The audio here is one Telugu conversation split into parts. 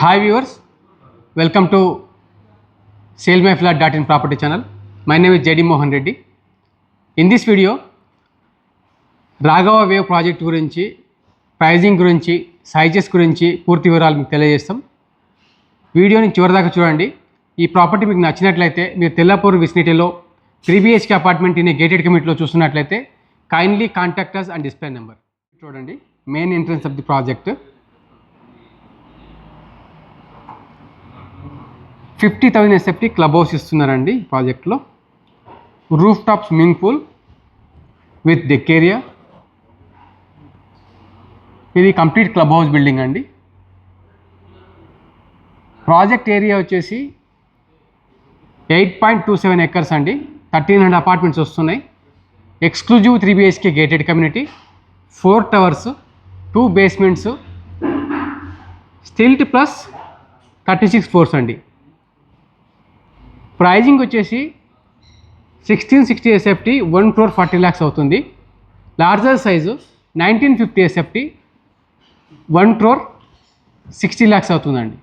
Hi viewers, welcome to SaleMyFlat.in property channel. My name is JD Mohan Reddy. In this video, Raghava wave project గురించి, ప్రైజింగ్ గురించి, సైజెస్ గురించి పూర్తి వివరాలు మీకు తెలియజేస్తాం. వీడియోని చివరిదాకా చూడండి. ఈ ప్రాపర్టీ మీకు నచ్చినట్లయితే మీరు తెల్లాపూర్ విసినిటీలో 3 BHK అపార్ట్మెంట్ ఇన్ గేటెడ్ కమ్యూనిటీలో చూస్తున్నట్లయితే kindly contact us and display number. చూడండి, main entrance of the project. 50,000 SFT club house ఇస్తున్నారండి ప్రాజెక్ట్లో. Roof top swimming pool with deck area. ఇది కంప్లీట్ క్లబ్ హౌస్ బిల్డింగ్ అండి. ప్రాజెక్ట్ ఏరియా వచ్చేసి 8.27 acres అండి. 1300 అపార్ట్మెంట్స్ వస్తున్నాయి. Exclusive 3 BHK gated community, 4 towers, 2 basements, stilt plus 36 floors అండి. ప్రైజింగ్ వచ్చేసి 1660 SFT 1 crore 40 lakhs అవుతుంది. Larger size 1950 SFT 1 crore 60 lakhs అవుతుందండి.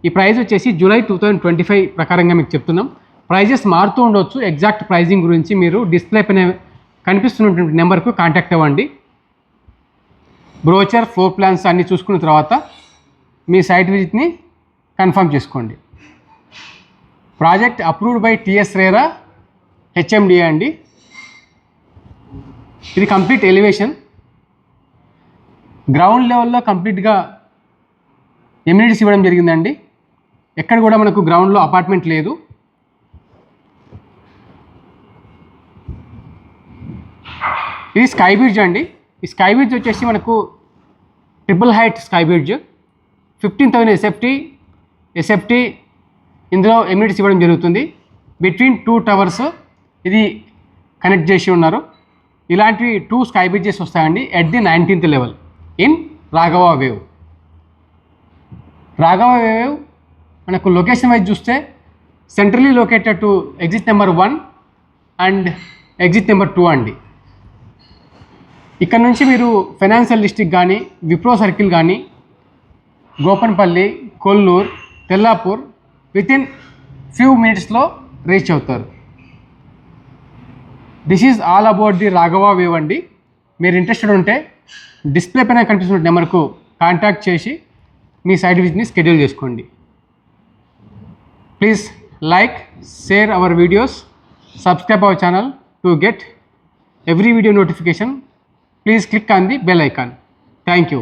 ఈ ప్రైస్ వచ్చేసి జూలై 2025 ప్రకారంగా మీకు చెప్తున్నాం. ప్రైజెస్ మారుతూ ఉండవచ్చు. ఎగ్జాక్ట్ ప్రైజింగ్ గురించి మీరు డిస్ప్లే పైన కనిపిస్తున్నటువంటి నెంబర్కు కాంటాక్ట్ అవ్వండి. బ్రోచర్, ఫ్లోర్ ప్లాన్స్ అన్నీ చూసుకున్న తర్వాత మీ సైట్ విజిట్ని కన్ఫర్మ్ చేసుకోండి. Project approved by TS RERA HMDA అండి. ఇది కంప్లీట్ ఎలివేషన్. గ్రౌండ్ లెవెల్లో కంప్లీట్గా ఎమ్యూనిటీస్ ఇవ్వడం జరిగిందండి. ఎక్కడ కూడా మనకు గ్రౌండ్లో అపార్ట్మెంట్ లేదు. ఇది స్కై బ్రిడ్జ్ అండి. ఈ స్కై బ్రిడ్జ్ వచ్చేసి మనకు triple height sky bridge. 15,000 SFT ఇందులో ఎమ్యూనిటీస్ ఇవ్వడం జరుగుతుంది. బిట్వీన్ 2 towers ఇది కనెక్ట్ చేసి ఉన్నారు. ఇలాంటివి 2 స్కై బ్రిడ్జెస్ వస్తాయండి at the 19th level in Raghava wave. Raghava wave మనకు లొకేషన్ వైజ్ చూస్తే centrally located to exit number 1 and exit number 2 అండి. ఇక్కడ నుంచి మీరు ఫైనాన్షియల్ డిస్ట్రిక్ట్ కానీ, విప్రో సర్కిల్ కానీ, గోపన్పల్లి, కొల్లూరు, తెల్లాపూర్ వితిన్ ఫ్యూ మినిట్స్లో రీచ్ అవుతారు. This is all about the Raghava wave అండి. మీరు ఇంట్రెస్టెడ్ ఉంటే డిస్ప్లే పైన కనిపిస్తున్న నెంబర్కు కాంటాక్ట్ చేసి మీ సైట్ విజిట్ని షెడ్యూల్ చేసుకోండి. Please like, share our videos, subscribe our channel to get every video notification. Please click on the bell icon. Thank you.